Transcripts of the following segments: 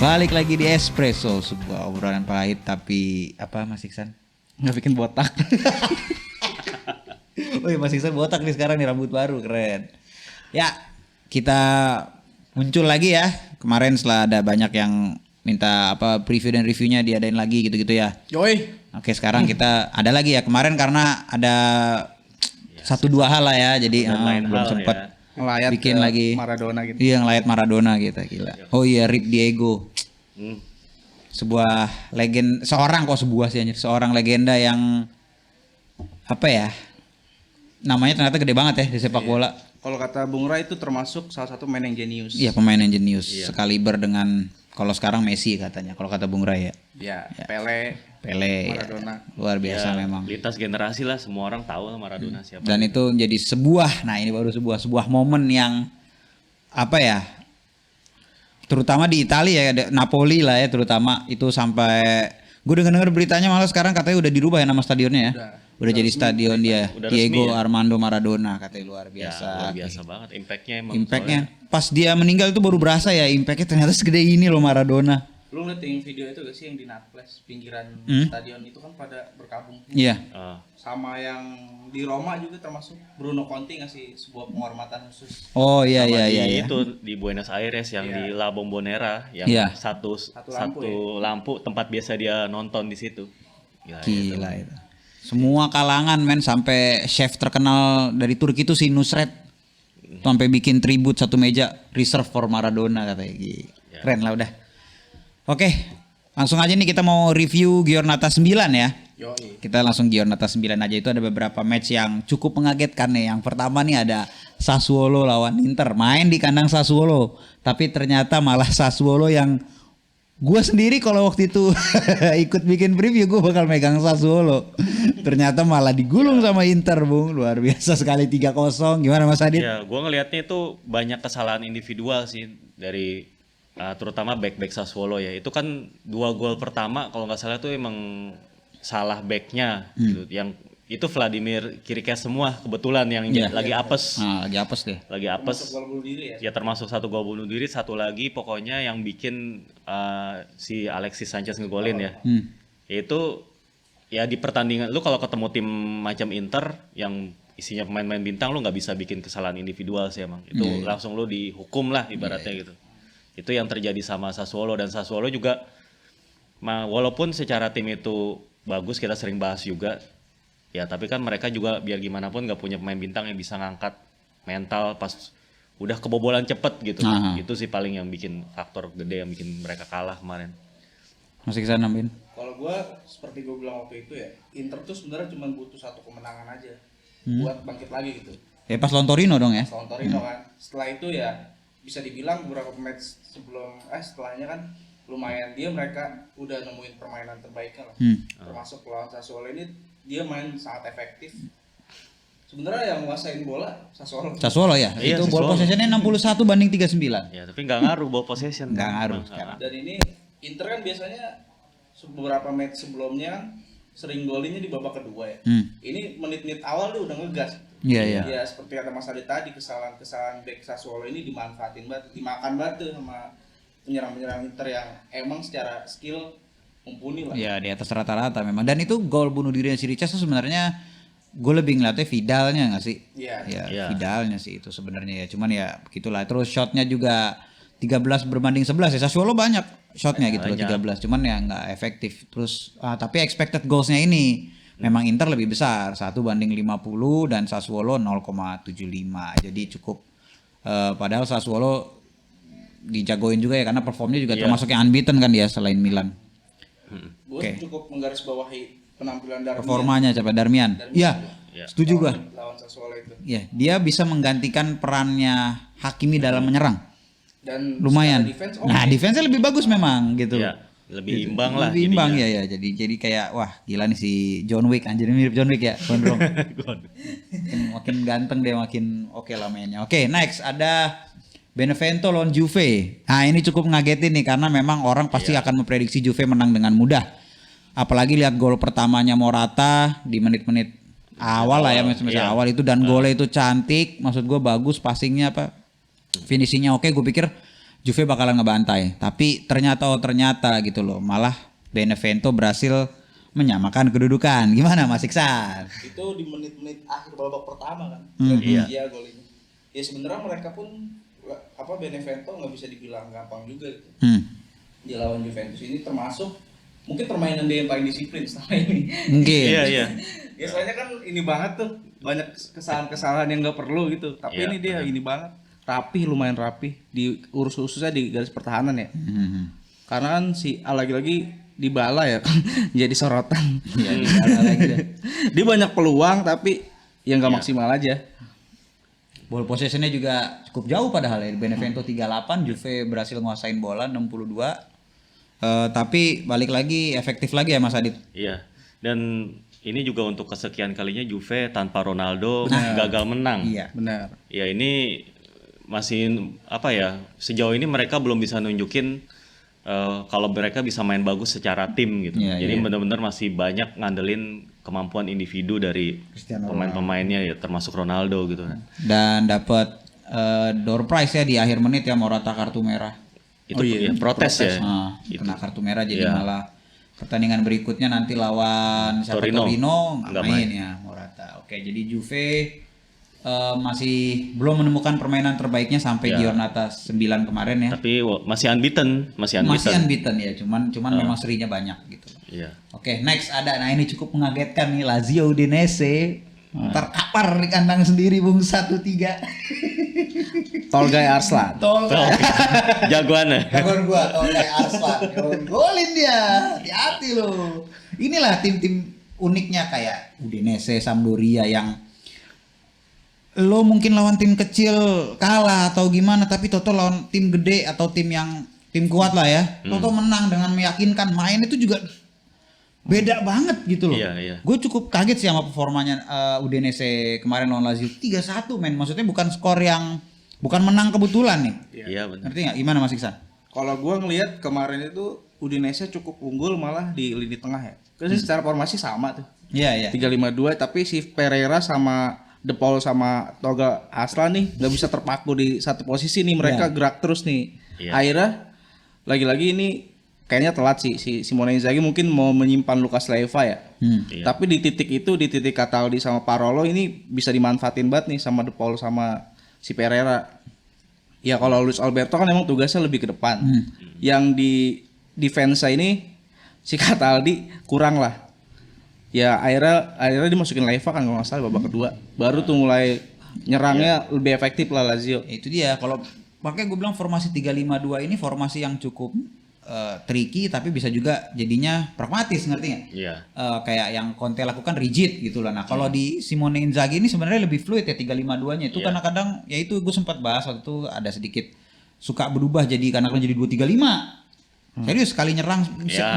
Balik lagi di Espresso, sebuah obrolan pahit tapi apa Mas Iksan? Nggak bikin botak. Oh iya Mas Iksan botak nih sekarang nih, rambut baru keren. Ya kita muncul lagi ya. Kemarin setelah ada banyak yang minta apa preview dan reviewnya diadain lagi gitu-gitu ya. Yoi. Oke sekarang kita ada lagi ya. Kemarin karena ada satu dua hal lah ya, jadi belum sempet ya. Ngelayat bikin lagi Maradona gitu. Iya ngelayat Maradona gitu gila. Oh iya Rip Diego. Sebuah seorang legenda yang apa ya? Namanya ternyata gede banget ya di sepak bola. Kalau kata Bung Rai itu termasuk salah satu pemain yang jenius. Iya pemain yang jenius. Sekaliber dengan kalau sekarang Messi katanya. Kalau kata Bung Rai ya. Ya. Pele, ya. Maradona. Luar biasa ya, memang. Lintas generasi lah, semua orang tahu Maradona siapa. Dan itu menjadi sebuah momen yang apa ya? Terutama di Italia ya, ada Napoli lah ya terutama itu sampai gue dengar beritanya malah sekarang katanya udah dirubah ya nama stadionnya ya. Udah jadi stadion dia Udah Diego resmi ya? Armando Maradona katanya luar Ya, biasa. luar biasa banget impactnya emang. Impactnya pas dia meninggal itu baru berasa ya impactnya ternyata segede ini loh Maradona. Lu ngeliat yang video itu gak sih yang di Naples pinggiran stadion itu kan pada berkabung. Iya. Sama yang di Roma juga termasuk Bruno Conti ngasih sebuah penghormatan khusus. Oh iya Sama iya di iya. itu di Buenos Aires yang di La Bombonera yang Iya. satu lampu lampu tempat biasa dia nonton di situ. Gila itu. Semua kalangan men sampai chef terkenal dari Turki itu si Nusret. Tuh sampai bikin tribut satu meja reserve for Maradona katanya. Gila. Keren lah udah. Oke, langsung aja nih kita mau review Giornata 9 ya. Yoi. Kita langsung Giornata 9 aja, itu ada beberapa match yang cukup mengagetkan nih. Yang pertama nih ada Sassuolo lawan Inter, main di kandang Sassuolo. Tapi ternyata malah Sassuolo yang gue sendiri kalau waktu itu ikut bikin preview gue bakal megang Sassuolo. Ternyata malah digulung sama Inter, Bung. Luar biasa sekali 3-0. Gimana Mas Adit? Ya, gua ngelihatnya itu banyak kesalahan individual sih dari terutama back Sassuolo ya. Itu kan 2 gol pertama kalau nggak salah tuh emang salah backnya gitu. Yang itu Vladimir Kirikes semua kebetulan yang lagi apes. Nah, lagi apes deh. Lagi apes. Masuk gol bunuh diri ya. Ya termasuk 1 gol bunuh diri, satu lagi pokoknya yang bikin si Alexis Sanchez ngegolin ya. Itu ya di pertandingan lu kalau ketemu tim macam Inter yang isinya pemain-pemain bintang lu nggak bisa bikin kesalahan individual sih emang. Itu langsung lu dihukum lah ibaratnya gitu. Itu yang terjadi sama Sassuolo, dan Sassuolo juga walaupun secara tim itu bagus, kita sering bahas juga. Ya tapi kan mereka juga biar gimana pun nggak punya pemain bintang yang bisa ngangkat mental pas udah kebobolan cepet gitu. Itu sih paling yang bikin faktor gede yang bikin mereka kalah kemarin. Masih kesana nambahin. Kalau gue seperti gue bilang waktu itu ya, Inter tuh sebenarnya cuma butuh satu kemenangan aja buat bangkit lagi gitu. Ya pas lawan Torino dong ya. Lawan Torino kan. Setelah itu ya bisa dibilang beberapa match setelahnya kan lumayan mereka udah nemuin permainan terbaiknya lah. Termasuk lawan Sassuolo ini dia main sangat efektif. Sebenarnya yang nguasain bola Sassuolo ya. Iya, Itu ball Sassuolo. possessionnya 61-39. Ya tapi nggak ngaruh ball possession. Nggak ngaruh Emang sekarang. Dan ini Inter kan biasanya beberapa match sebelumnya kan sering golinnya di babak kedua ya. Ini menit-menit awal dia udah ngegas. Iya iya. Ya seperti kata Mas Adi tadi, kesalahan back Sassuolo ini dimanfaatin banget, dimakan banget tuh sama penyerang-penyerang Inter yang emang secara skill mumpuni lah. Ya di atas rata-rata memang. Dan itu gol bunuh diri si Richards itu sebenarnya gue lebih ngeliatnya Vidalnya nggak sih? Iya. Ya Vidalnya sih itu sebenarnya ya. Cuman ya begitulah. Terus shotnya juga 13 berbanding 11 ya. Sassuolo banyak shotnya gitu loh 13. Cuman ya nggak efektif. Terus tapi expected goalsnya ini memang Inter lebih besar 1/50 dan Sassuolo 0,75. Jadi cukup padahal Sassuolo dijagoin juga ya karena performnya juga termasuk yang unbeaten kan dia selain Milan. Gue cukup menggarisbawahi penampilan Darmian. Performanya siapa Darmian? Iya. Setuju gua. Lawan Sassuolo itu. Iya, dia bisa menggantikan perannya Hakimi dalam menyerang. Dan Lumayan. defense Nah, defense-nya lebih bagus memang gitu. Ya, lebih imbang lah. Lebih imbang jadinya. ya. Jadi kayak wah gila nih si John Wick, anjir mirip John Wick ya, Gondrong. makin ganteng dia, makin oke lah mainnya. Oke, next ada Benevento lawan Juve. Nah ini cukup ngagetin nih karena memang orang pasti akan memprediksi Juve menang dengan mudah. Apalagi lihat gol pertamanya Morata di menit-menit awal lah ya, menit-menit awal itu, dan golnya itu cantik. Maksud gue bagus, passingnya apa, finishingnya oke. Gue pikir Juve bakalan ngebantai. Tapi ternyata gitu loh, malah Benevento berhasil menyamakan kedudukan. Gimana Mas Iksan? Itu di menit-menit akhir babak pertama kan. Iya. Iya golnya. Ya sebenarnya mereka pun Benevento nggak bisa dibilang gampang juga gitu. Dia lawan Juventus ini termasuk mungkin permainan dia yang paling disiplin selama ini. Mungkin. Iya. Ya soalnya kan ini banget tuh, banyak kesalahan-kesalahan yang nggak perlu gitu. Tapi Iya, ini dia ini banget, rapih, lumayan rapih, diurus khususnya di garis pertahanan ya. Karena kan lagi-lagi Dybala ya kan jadi sorotan. Iya, Dybala lagi deh. Dia banyak peluang tapi yang nggak maksimal aja. Ball possession-nya juga cukup jauh padahal ya. Benevento 38, Juve berhasil nguasain bola 62. Tapi balik lagi efektif lagi ya Mas Adit. Iya. Dan ini juga untuk kesekian kalinya Juve tanpa Ronaldo gagal menang. Iya. Benar. Ya ini masih apa ya? Sejauh ini mereka belum bisa nunjukin kalau mereka bisa main bagus secara tim gitu. Iya, Jadi benar-benar masih banyak ngandelin kemampuan individu dari Cristiano pemain-pemainnya ya, termasuk Ronaldo gitu kan. Dan dapat door prize ya di akhir menit ya, Morata kartu merah. Itu ya, protes ya. Nah, kena kartu merah jadi malah pertandingan berikutnya nanti lawan Torino. nggak main ya Morata. Oke, jadi Juve masih belum menemukan permainan terbaiknya sampai Giornata 9 kemarin ya. Tapi masih unbeaten. Masih unbeaten ya, cuman memang serinya banyak gitu. Iya. Oke, next ada. Nah, ini cukup mengagetkan nih, Lazio Udinese terkapar di kandang sendiri Bung 1-3. Tolgay Arslan. Jagoan ya. Jagoan gua Tolgay Arslan. Golin dia. Hati-hati lo. Inilah tim-tim uniknya kayak Udinese, Sampdoria yang lo mungkin lawan tim kecil kalah atau gimana, tapi Toto lawan tim gede atau tim kuat lah ya. Toto menang dengan meyakinkan, main itu juga beda banget gitu loh. Iya. Gue cukup kaget sih sama performanya Udinese kemarin lawan Lazio 3-1 men. Maksudnya bukan skor yang bukan menang kebetulan nih. Iya benar. Ngerti nggak? Gimana Mas Iksan? Kalau gua ngelihat kemarin itu Udinese cukup unggul malah di lini tengah ya. Karena secara formasi sama tuh. Iya. 3-5-2 tapi si Pereira sama De Paul sama Tolgay Arslan nih nggak bisa terpaku di satu posisi nih, mereka gerak terus nih. Akhirnya lagi-lagi ini kayaknya telat sih si Simone Inzaghi mungkin mau menyimpan Lucas Leiva ya. Tapi di titik itu, di titik Cataldi sama Parolo ini bisa dimanfaatin banget nih sama De Paul sama si Pereira. Ya kalau Luis Alberto kan emang tugasnya lebih ke depan. Yang di defense ini si Cataldi kurang lah. Ya akhirnya dimasukin Leiva kan kalau nggak salah babak kedua. Baru tuh mulai nyerangnya lebih efektif lah Lazio. Itu dia, kalau makanya gue bilang formasi 3-5-2 ini formasi yang cukup tricky tapi bisa juga jadinya pragmatis, ngerti nggak? Iya. Kayak yang Conte lakukan rigid gitu lah. Nah kalau di Simone Inzaghi ini sebenarnya lebih fluid ya 3-5-2-nya itu karena kadang ya itu gue sempat bahas waktu itu ada sedikit suka berubah jadi kadang jadi 2-3-5. Serius sekali nyerang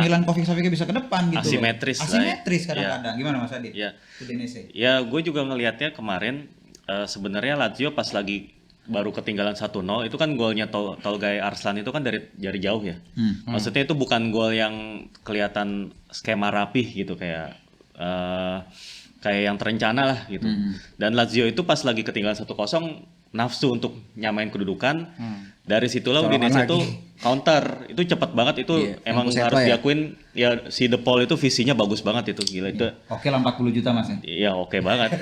Milan Kovac-Savic bisa ke depan gitu. Asimetris lah ya. Asimetris kadang-kadang. Gimana Mas Adit? Iya. Udinese. Ya gue juga ngelihatnya kemarin sebenarnya Lazio pas lagi baru ketinggalan 1-0 itu kan golnya Tolgay Arslan itu kan dari jauh ya. Maksudnya itu bukan gol yang kelihatan skema rapih gitu kayak yang terencana lah gitu. Dan Lazio itu pas lagi ketinggalan 1-0 nafsu untuk nyamain kedudukan. Dari situlah Udinese itu counter. Itu cepat banget itu emang harus diakuin ya si De Paul itu visinya bagus banget itu gila itu. Oke lah 40 juta Mas ya. Iya oke banget.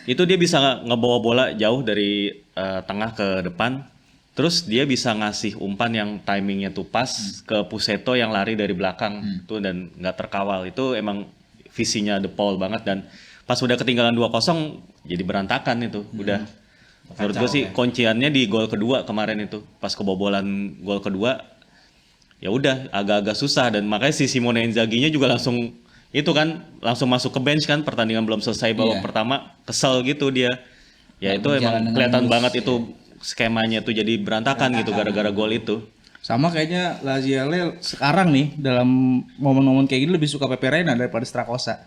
Itu dia bisa ngebawa bola jauh dari tengah ke depan. Terus dia bisa ngasih umpan yang timingnya tuh pas ke Puseto yang lari dari belakang tuh dan nggak terkawal. Itu emang visinya De Paul banget dan pas udah ketinggalan 2-0 jadi berantakan itu. Udah menurut gue sih kunciannya di gol kedua kemarin itu. Pas kebobolan gol kedua ya udah agak-agak susah dan makanya si Simone Inzaghi-nya juga langsung masuk ke bench kan, pertandingan belum selesai babak pertama, kesel gitu dia. Ya itu emang kelihatan banget itu skemanya tuh jadi berantakan gitu gara-gara gol itu. Sama kayaknya Lazio sekarang nih dalam momen-momen kayak gini lebih suka Pepe Reina daripada Strakosa.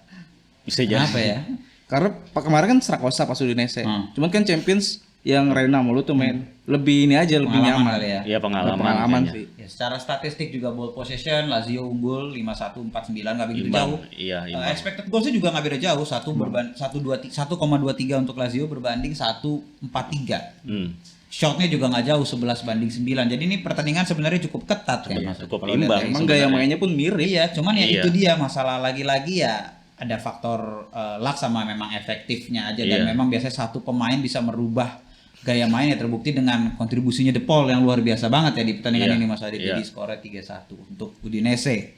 Bisa jadi. Kenapa ya? Karena kemarin kan Strakosa pas Udinese. Cuman kan Champions yang Reina mulu tuh main. Lebih ini aja, lebih nyaman. Kali ya. Iya pengalaman sih. Ya, secara statistik juga ball possession Lazio unggul 5-1 4-9 nggak begitu jauh. Iya, Expected goalsnya juga nggak beda jauh 1,23 untuk Lazio berbanding 1,43. shotnya juga nggak jauh 11-9. Jadi ini pertandingan sebenarnya cukup ketat kan. cukup Kalau imbang. lihat dari Emang gaya mainnya pun mirip. Iya, cuman ya Iya. itu dia masalah lagi-lagi ya ada faktor luck sama memang efektifnya aja dan Iya. memang biasanya satu pemain bisa merubah gaya main ya terbukti dengan kontribusinya De Paul yang luar biasa banget ya di pertandingan Iya. ini Mas Adit. Iya. Jadi skornya 3-1 untuk Udinese.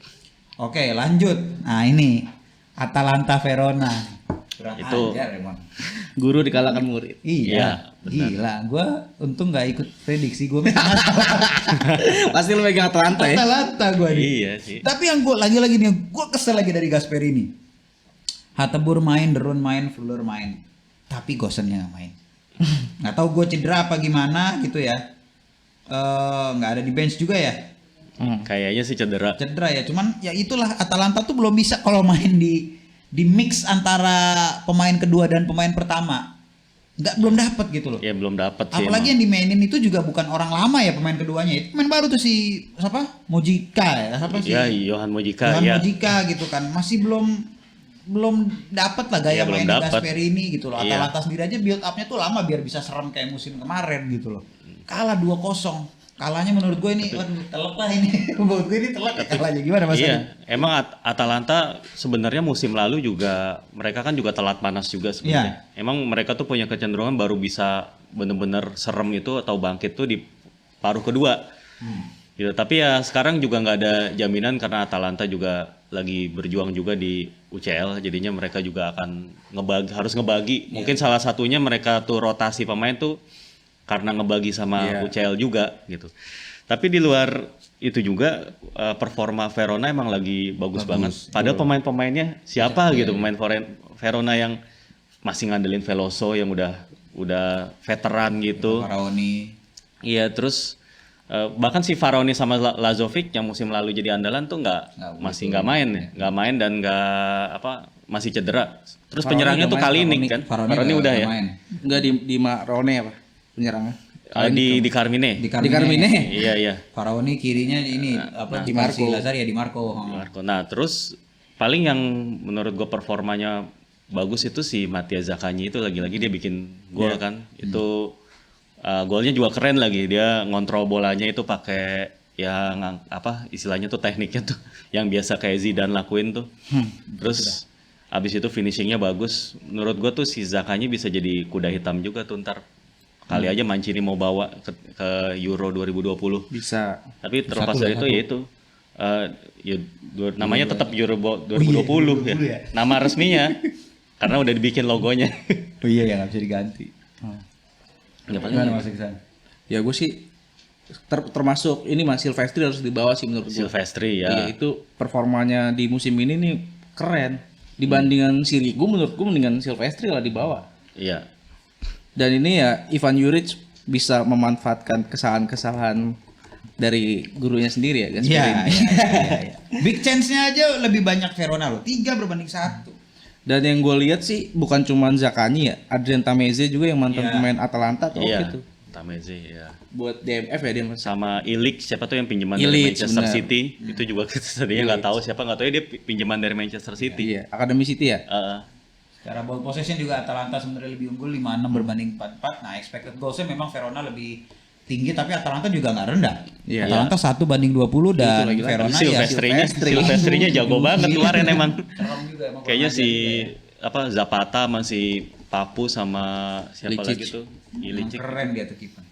Oke, lanjut. Nah, ini Atalanta Verona. Kurang Itu- ajar emang. Guru dikalahkan murid. Iya, benar. gila. Gua untung nggak ikut prediksi gue. Pasti lu megang Atalanta ya. Atalanta gue nih. Iya sih. Tapi yang gue lagi-lagi nih, gue kesel lagi dari Gasperini. Hatebur main, Derun main, Fuller main, tapi Gossennya nggak main. Nggak tahu gue cedera apa gimana gitu ya. Nggak ada di bench juga ya. Kayaknya sih cedera. Cedera ya. Cuman ya itulah Atalanta tuh belum bisa kalau main di mix antara pemain kedua dan pemain pertama. Belum dapet gitu loh. Ya belum dapat sih. Apalagi emang. yang dimainin itu juga bukan orang lama ya pemain keduanya. Itu pemain baru tuh si siapa? Mojika ya. Siapa sih? Ya, Johan Mojika Johan ya. Mojika gitu kan. Masih belum dapat lah gaya Iya, belum main dapet. Gasperini gitu loh. Iya. Atalanta sendiri aja build up-nya tuh lama biar bisa serem kayak musim kemarin gitu loh. Kalah 2-0. Kalahnya menurut gue ini waduh telak lah ini. Menurut gue ini telak ya kalahnya gimana Mas Adit? Iya, emang Atalanta sebenarnya musim lalu juga mereka kan juga telat panas juga sebenarnya. Emang mereka tuh punya kecenderungan baru bisa bener-bener serem itu atau bangkit tuh di paruh kedua. Gitu. Tapi ya sekarang juga nggak ada jaminan karena Atalanta juga lagi berjuang juga di UCL, jadinya mereka juga akan harus ngebagi. Mungkin salah satunya mereka tuh rotasi pemain tuh karena ngebagi sama UCL juga gitu. Tapi di luar itu juga performa Verona emang lagi bagus banget. Padahal pemain-pemainnya siapa gitu, pemain Verona yang masih ngandelin Veloso yang udah veteran gitu. Faraoni. Iya, terus bahkan si Faraoni sama Lazovic yang musim lalu jadi andalan tuh masih nggak main ya, nggak main dan masih cedera. Terus Faraoni penyerangnya udah tuh main, Kalinic kan. Faraoni udah ya. main. Enggak di Marone apa penyerangnya? Di Carmine. Di Di Carmine. Iya. Faraoni kirinya ini Di Marco. Lazar ya Di Marco. Marco. Nah, terus paling yang menurut gue performanya bagus itu si Mattia Zaccagni itu lagi-lagi dia bikin gol kan. Itu golnya juga keren lagi. Dia ngontrol bolanya itu pakai yang istilahnya tuh tekniknya tuh yang biasa kayak Zidane lakuin tuh. Terus abis itu finishingnya bagus. Menurut gue tuh si Zaccagni bisa jadi kuda hitam juga tuh ntar. Kali aja Mancini mau bawa ke Euro 2020. Bisa. Tapi terlepas dari itu ya itu namanya tetap Euro 2020 ya. Nama resminya karena udah dibikin logonya. Oh iya ya nggak bisa diganti. Ya, paling Gimana Mas Iksan? Ya gue sih termasuk ini Mas Silvestri harus dibawa sih menurut gue. Silvestri Iya, ya. itu performanya di musim ini nih keren. Dibandingan Sirigu menurut gue mendingan Silvestri lah dibawa. Iya. Dan ini ya Ivan Juric bisa memanfaatkan kesalahan-kesalahan dari gurunya sendiri ya Gasperini. Iya. Big chance-nya aja lebih banyak Verona loh. 3 berbanding 1. Dan yang gue lihat sih bukan cuma Zaccagni ya, Adrien Tameze juga yang mantan Iya. pemain Atalanta tuh Iya. gitu. Tameze ya. Buat DMF ya dia Mas. Sama Ilic siapa tuh yang pinjaman dari Ilic, Manchester benar. City itu juga tadinya nggak tahu ya dia pinjaman dari Manchester City. Iya, Academy City ya. Secara ball possession juga Atalanta sebenarnya lebih unggul 5-6 berbanding 4-4. Nah, expected goals-nya memang Verona lebih tinggi tapi Atalanta juga nggak rendah. Iya. Atalanta 1/20 dan lagi-lagi. Verona ya Silvestrinya jago banget kemarin emang. Serem juga emang. Kayaknya si Zapata masih Papu sama siapa Ilicic. lagi tuh Emang Ilicic. keren dia tuh kiper.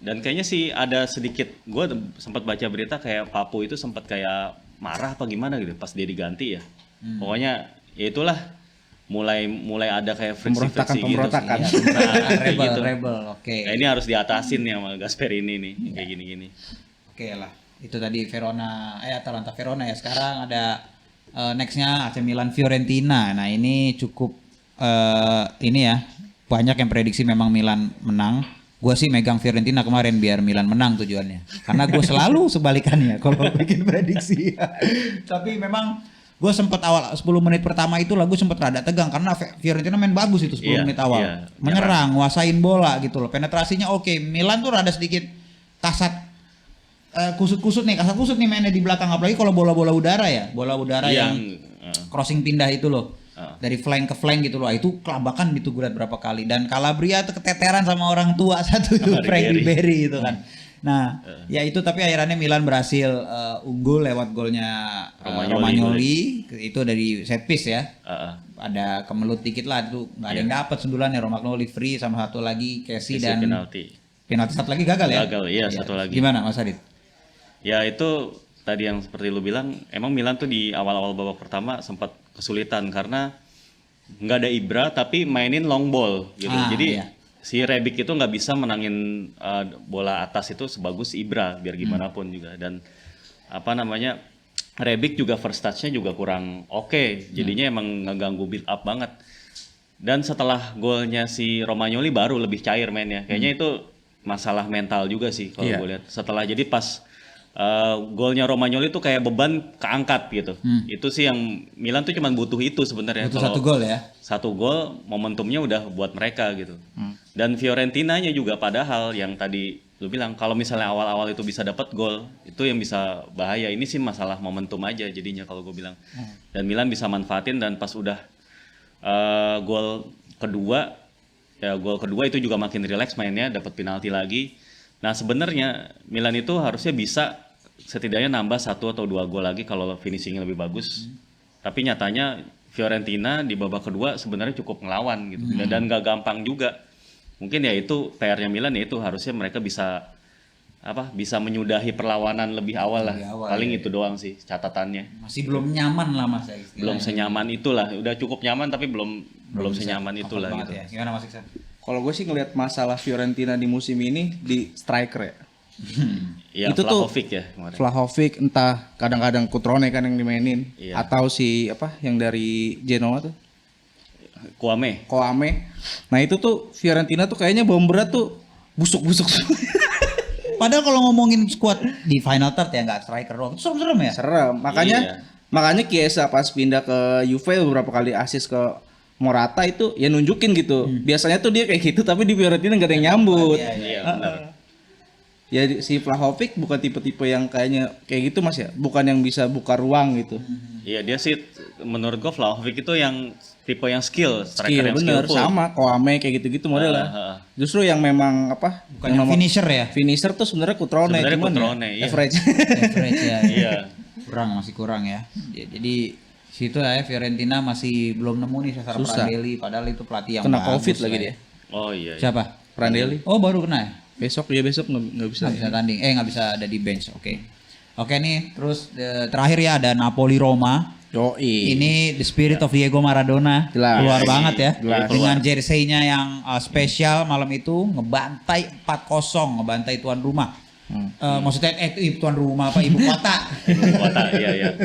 Dan kayaknya sih ada sedikit, gue sempat baca berita kayak Papu itu sempat kayak marah apa gimana gitu pas dia diganti ya. Pokoknya ya itulah mulai ada kayak friksi-friksi gitu. Pemberontakan. Nah, kayak gitu. Rebel. Oke. Nah, ini harus diatasin ya sama Gasperini nih kayak gini-gini. Oke lah. Itu tadi Atalanta Verona ya. Sekarang ada nextnya AC Milan Fiorentina. Nah ini cukup ini ya banyak yang prediksi memang Milan menang. Gue sih megang Fiorentina kemarin biar Milan menang tujuannya. Karena gue selalu sebalikannya kalau bikin prediksi. Tapi memang gue sempat awal 10 menit pertama itu lagu sempat rada tegang karena Fiorentina main bagus itu 10 menit awal. Iya. Menyerang, nguasain bola gitu loh. Penetrasinya oke. Milan tuh rada sedikit kasat kusut-kusut nih mainnya di belakang apalagi kalau bola-bola udara ya. Bola udara yang crossing pindah itu loh. Dari flank ke flank gitu loh. Itu kelabakan gitu gue liat berapa kali. Dan Calabria tuh keteteran sama orang tua satu tuh, Frank Ribery itu kan. Nah, ya itu tapi akhirnya Milan berhasil unggul lewat golnya Romagnoli. Itu dari set piece ya. Ada kemelut dikit lah itu, nggak ada yang dapat sundulannya. Romagnoli free sama satu lagi Kessie dan penalti satu lagi gagal ya. Gagal, iya satu lagi. Gimana Mas Adit? Ya itu tadi yang seperti lu bilang, emang Milan tuh di awal-awal babak pertama sempat kesulitan karena nggak ada Ibra tapi mainin long ball gitu. Jadi si Rebic itu nggak bisa menangin bola atas itu sebagus Ibra biar gimana pun juga. Dan apa namanya, Rebic juga first touch-nya juga kurang oke. Jadinya emang ngeganggu build up banget. Dan setelah golnya si Romagnoli baru lebih cair mainnya. Kayaknya itu masalah mental juga sih kalau gue lihat. Setelah jadi pas golnya Romagnoli tuh kayak beban keangkat gitu. Itu sih yang Milan tuh cuma butuh itu sebenarnya. Butuh satu gol ya. Satu gol momentumnya udah buat mereka gitu. Dan Fiorentinanya juga padahal yang tadi lu bilang kalau misalnya awal-awal itu bisa dapat gol, itu yang bisa bahaya. Ini sih masalah momentum aja jadinya kalau gue bilang. Dan Milan bisa manfaatin dan pas udah gol kedua itu juga makin rileks mainnya, dapat penalti lagi. Nah, sebenarnya Milan itu harusnya bisa setidaknya nambah 1 atau 2 gol lagi kalau finishingnya lebih bagus. Tapi nyatanya Fiorentina di babak kedua sebenarnya cukup ngelawan gitu. Dan gak gampang juga. Mungkin ya itu PR-nya Milan, ya itu harusnya mereka bisa menyudahi perlawanan lebih awal lah. Paling itu doang sih catatannya. Masih belum nyaman lah Mas. Belum senyaman itulah. Udah cukup nyaman tapi belum senyaman itulah gitu. Ya. Gimana Mas Iksan? Kalau gue sih ngelihat masalah Fiorentina di musim ini di striker ya. Iya, itu Vlahovic tuh ya kemarin. Vlahovic entah kadang-kadang Cutrone kan yang dimainin atau si yang dari Genoa tuh Koame. Nah itu tuh Fiorentina tuh kayaknya bom berat tuh busuk-busuk. Padahal kalau ngomongin squad di final third ya nggak striker doang. Serem-serem ya? Serem. Makanya Chiesa pas pindah ke Juve beberapa kali assist ke Morata itu ya nunjukin gitu. Biasanya tuh dia kayak gitu tapi di Fiorentina nggak ada yang nyambut. Iya, benar. Ya si Vlahovic bukan tipe-tipe yang kayaknya kayak gitu Mas ya. Bukan yang bisa buka ruang gitu. Iya, dia sih menurut gue Vlahovic itu yang tipe yang striker yang bener, skillful. sama Koame kayak gitu-gitu modelnya. Justru yang memang bukan yang finisher ya. Finisher tuh sebenarnya Cutrone, iya. Average. Average ya. Iya. Masih kurang ya. Jadi situ ya Fiorentina masih belum nemu nih Cesare Prandelli, padahal itu pelatih yang kena bagus Covid lagi ya. dia. Oh iya. Siapa? Prandelli. Oh baru kena ya? Besok nggak bisa. Nggak bisa tanding. Nggak bisa ada di bench. Oke nih, terus terakhir ya ada Napoli Roma. Ini the spirit of Diego Maradona keluar banget ya. Dengan jersey-nya yang spesial malam itu ngebantai 4-0, ngebantai tuan rumah. Maksudnya tuan rumah apa ibu kota. Ibu kota, iya.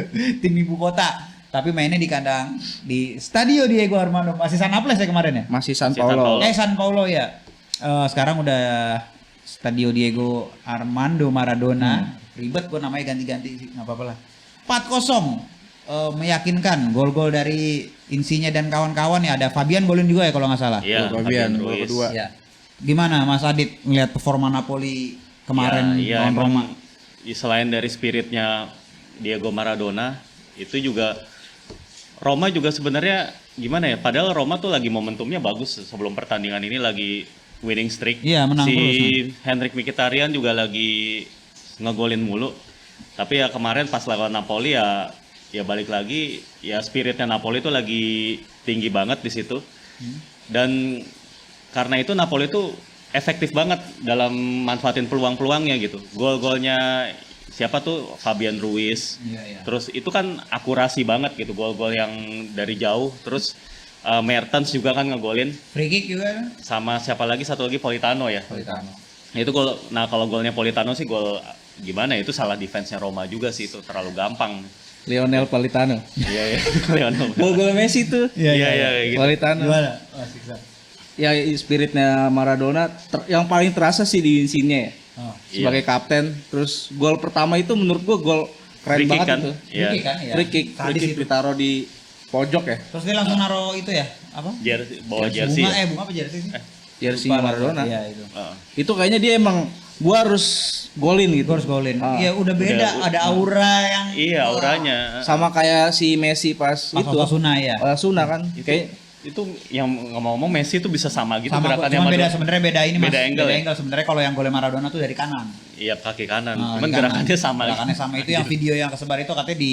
Tim ibu kota. Tapi mainnya di kandang di Stadio Diego Armando. Masih San Aples ya kemarin ya? Masih San Paulo. San Paulo ya. Sekarang udah Stadio Diego Armando Maradona. Ribet gue namanya ganti-ganti sih, nggak apa-apa lah. 4-0 meyakinkan, gol-gol dari Insigne dan kawan-kawan ya. Ada Fabian golin juga ya kalau nggak salah. Iya, Fabian gol kedua. Ya. Gimana Mas Adit ngelihat performa Napoli kemarin lawan Roma? Selain dari spiritnya Diego Maradona, itu juga Roma juga sebenarnya gimana ya? Padahal Roma tuh lagi momentumnya bagus sebelum pertandingan ini, lagi winning streak. Iya, menang si terus. Henrik Mkhitaryan juga lagi ngegolin mulu. Tapi ya kemarin pas lawan Napoli ya balik lagi ya, spiritnya Napoli itu lagi tinggi banget di situ. Dan karena itu Napoli itu efektif banget dalam manfaatin peluang-peluangnya gitu. Gol-golnya siapa tuh Fabian Ruiz. Terus itu kan akurasi banget gitu, gol-gol yang dari jauh. Terus Mertens juga kan ngegolin. Free kick juga. Sama siapa lagi, satu lagi Politano ya. Itu gol. Nah, kalau golnya Politano sih gol gimana ya, itu salah defense-nya Roma juga sih, itu terlalu gampang. Lionel Politano. Iya. Lionel. Gol Messi tuh. Iya gitu. Politano. Gimana? Ya spiritnya Maradona yang paling terasa sih di Insigne ya. Sebagai kapten. Terus gol pertama itu menurut gua gol keren banget kan? itu. Iya. Free kick ditaruh di pojok ya. Terus dia langsung naruh itu ya, apa? Bawa jersey. Bunga apa jersey sih? Jersey Maradona. Iya itu. Itu kayaknya dia emang gua harus golin gitu. Gua harus golin. Iya udah beda, ada aura yang Iya, auranya. Sama kayak si Messi pas pas itu. Osasuna ya. Osasuna kan. Kayak Itu yang ngomong-ngomong Messi itu bisa sama gitu Sama gerakannya cuma sama beda dua- sebenarnya beda ini Mas. Beda angle ya? Sebenarnya kalau yang golnya Maradona tuh dari kanan. Iya, kaki kanan. Nah, Cuman di gerakannya kanan. sama. Gerakannya sama itu yang video yang kesebar itu katanya di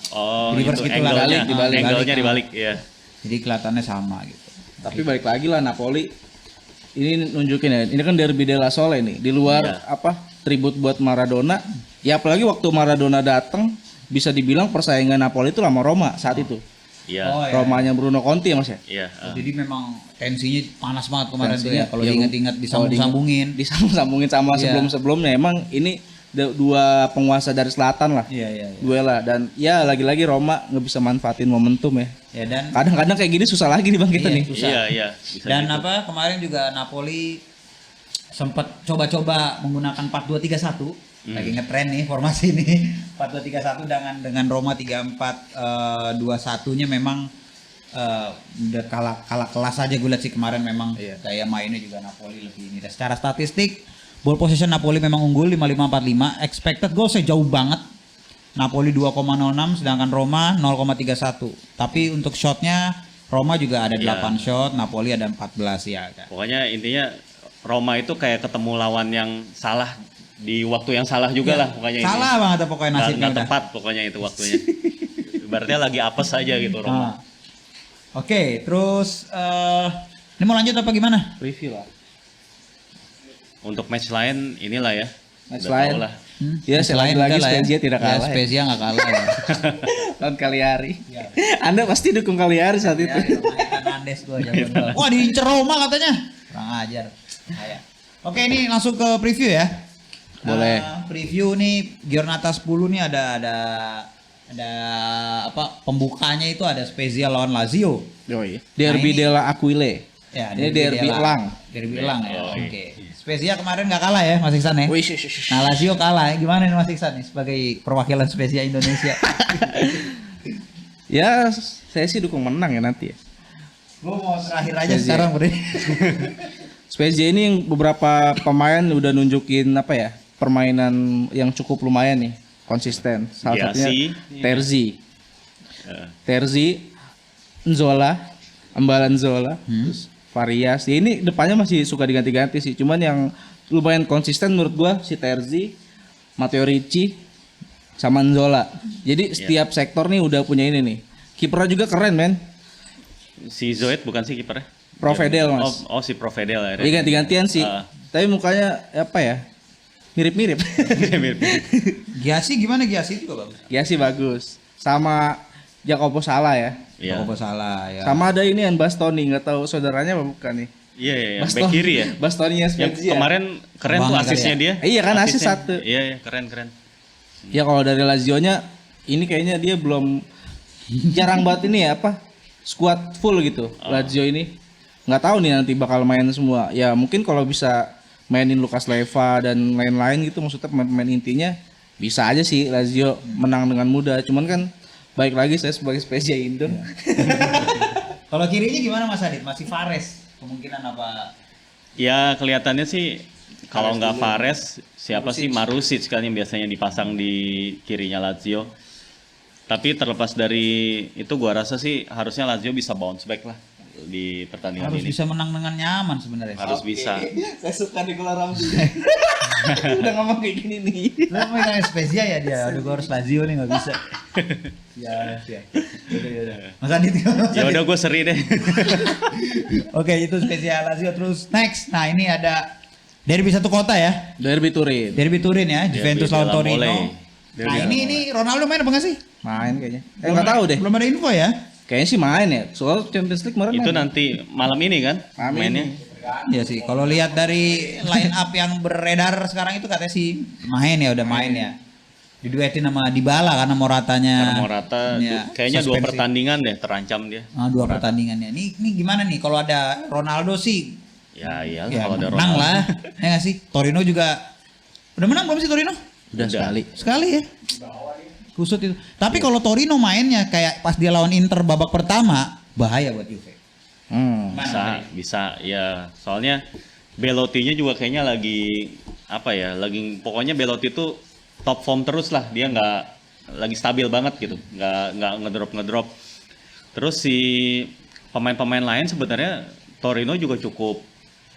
Oh, Di reverse itu gitu lah, angle-nya, dibalik. angle-nya Dibalik. dibalik, ya. jadi kelihatannya sama gitu. tapi balik lagi lah Napoli. Ini nunjukin ya. Ini kan Derby della Sole nih. Di luar Iya. tribut buat Maradona. Ya apalagi waktu Maradona datang bisa dibilang persaingan Napoli itu sama Roma saat itu. Iya. Oh, iya. Romanya Bruno Conti ya Mas ya. Iya. Jadi memang tensinya panas banget kemarin tuh Tensinya, ya. Kalau ya, diingat-ingat disambung-sambungin. Disambung-sambungin sama Iya. sebelum-sebelumnya. Emang ini dua penguasa dari selatan lah. Iya. Duela dan ya lagi-lagi Roma nggak bisa manfaatin momentum ya. Ya dan Kadang-kadang kayak gini susah lagi nih Bang kita Iya, nih. susah. Iya. Bisa dan gitu. apa kemarin juga Napoli sempat coba-coba menggunakan 4-2-3-1. Lagi ngetren nih formasi ini 4-2-3-1 dengan Roma 3-4-2-1-nya memang udah kalah kelas aja gue lihat sih kemarin memang kayak mainnya juga Napoli lebih ini. Dan secara statistik ball possession Napoli memang unggul 55-45, expected goalsnya jauh banget. Napoli 2,06 sedangkan Roma 0,31. Tapi untuk shotnya Roma juga ada 8 shot, Napoli ada 14 ya kan. Pokoknya intinya Roma itu kayak ketemu lawan yang salah di waktu yang salah juga lah pokoknya ini. Salah banget pokoknya nasibnya Nggak udah. tepat pokoknya itu waktunya. Berarti lagi apes aja gitu Ah. Roma. Oke, terus ini mau lanjut apa gimana? Review lah. Untuk match lain inilah ya. Match Udah lain. tau lah. Ya Selain lagi enggak lah ya. Spezia tidak kalah. Ya, Spezia nggak kalah ya. Lawan Cagliari. Anda pasti dukung Cagliari saat itu. Fernandes gua jagoan gua. Wah, diincer Roma katanya. Kurang ajar. Kayak. Oke, ini langsung ke preview ya. Boleh. Preview nih Giornata 10 nih ada apa pembukanya itu ada Spezia lawan Lazio. Yoi. Derby ini- della Aquile. Ya, Ini derby elang. Derby elang ya. Oh, Oke. Spezia kemarin nggak kalah ya Mas Iksan ya. Wih, Nah Lazio kalah ya. Gimana nih Mas Iksan nih sebagai perwakilan Spezia Indonesia? Ya, saya sih dukung menang ya nanti ya. Gua mau terakhir aja Spezia. sekarang Bro. Spezia ini yang beberapa pemain udah nunjukin apa ya? Permainan yang cukup lumayan nih, konsisten. Salah Giassi. satunya Terzi. Eh, Terzi, Nzola, Ambalan Zola, terus Farias. Ya ini depannya masih suka diganti-ganti sih. Cuman yang lumayan konsisten menurut gua si Terzi, Matteo Ricci, sama Nzola. Jadi setiap sektor nih udah punya ini nih. Kipernya juga keren men. si Zoet bukan sih kipernya? Provedel mas. Oh, si Provedel ya. Iya ganti-gantian sih. Ah. Tapi mukanya apa ya? Mirip-mirip. Giassi gimana Giassi itu juga bagus. Ya sih bagus. Sama Jacopo Sala ya. Iya. Kalau salah ya. Sama ada ini yang Bastoni, nggak tahu saudaranya apa bukan nih. Iya, back kiri ya. Bastoninya Yang Spezia. kemarin keren tuh Abangnya kali asisnya ya? dia. Iya kan, asis Asisnya. satu. Iya, keren. Ya kalau dari Lazio-nya ini kayaknya dia belum jarang banget ini ya apa? Squad full gitu. Lazio ini. Nggak tahu nih nanti bakal main semua. Ya mungkin kalau bisa mainin Lucas Leiva dan lain-lain gitu maksudnya pemain-pemain intinya bisa aja sih Lazio menang dengan mudah. Cuman kan baik lagi saya sebagai Spezia Indo. Kalau kirinya gimana Mas Adit? Masih Fares kemungkinan apa? Ya kelihatannya sih kalau nggak Fares siapa sih Marusic kan yang biasanya dipasang di kirinya Lazio. Tapi terlepas dari itu gua rasa sih harusnya Lazio bisa bounce back lah di pertandingan Harus ini. bisa menang dengan nyaman sebenarnya. Harus bisa. Saya suka di Gola Ramzi. Udah ngomong kayak gini nih. Lo main Spezia ya dia. Aduh gua harus Lazio nih nggak bisa. Ya. Yaudah. Mas Adit gimana, Mas Ya Adit? udah gue seri deh. Oke, itu Spezia Lazio terus next. Nah, ini ada derby satu kota ya. Derby Turin. Derby Turin ya, Juventus lawan della Torino. Mole. Nah, ini Ronaldo main apa enggak sih? Main kayaknya. Nggak tahu deh. Belum ada info ya. Kayaknya sih main ya. Soal Champions League kemarin Itu main. nanti malam ini kan Malam mainnya. Iya sih, kalau lihat dari line up yang beredar sekarang itu katanya sih main ya, udah main ya. Diduetin sama Dybala karena Moratanya. Karena Morata ya, kayaknya 2 suspensi. pertandingan deh terancam dia. Ah, 2 pertandingannya. Ini gimana nih kalau ada Ronaldo sih? Ya iya Ya kalau ada menang Ronaldo. lah. Ya nggak sih? Torino juga udah menang belum sih Torino? Udah sekali. Sekali ya. Kusut itu. Tapi kalau Torino mainnya kayak pas dia lawan Inter babak pertama, bahaya buat Juve. Hmm. Bisa ya. Soalnya Belotti-nya juga kayaknya lagi apa ya, lagi pokoknya Belotti itu top form terus lah, dia nggak lagi stabil banget gitu, nggak ngedrop. Terus si pemain-pemain lain sebenarnya Torino juga cukup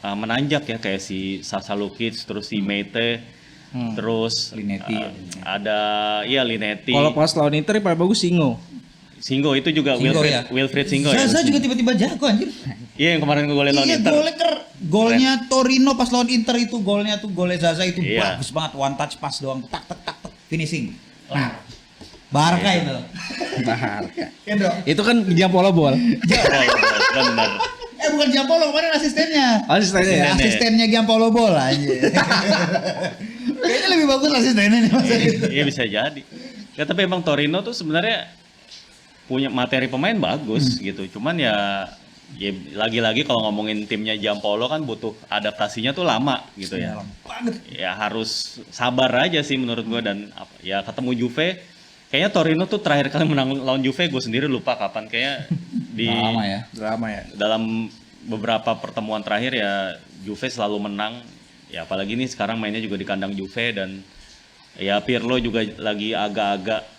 menanjak ya, kayak si Sasa Lukic, terus si Meite, terus Linetti. Linetti. Kalau pas lawan Inter paling bagus Singo itu juga Singo, Wilfried Singo ya. Zaza juga tiba-tiba jago anjir. Iya, yang kemarin ngegolin lawan Iya, Inter. golnya Torino pas lawan Inter itu golnya Zaza itu Iya. bagus banget, one touch pass doang, tak finishing. Barca itu. Barca. Ya, Bro. Itu kan Giampolo bol. Benar. Bukan Giampolo, kemarin asistennya. Asistennya ya? Asistennya Giampolo bola anjir. Kayaknya lebih bagus asistennya nih Mas. Iya bisa jadi. Ya tapi emang Torino tuh sebenarnya punya materi pemain bagus gitu. Cuman ya lagi-lagi kalau ngomongin timnya Giampolo kan butuh adaptasinya tuh lama gitu ya. Ya harus sabar aja sih menurut gua, dan ya ketemu Juve. Kayaknya Torino tuh terakhir kali menang lawan Juve gue sendiri lupa kapan, kayak di Drama ya. dalam beberapa pertemuan terakhir ya Juve selalu menang. Ya apalagi nih sekarang mainnya juga di kandang Juve, dan ya Pirlo juga lagi agak-agak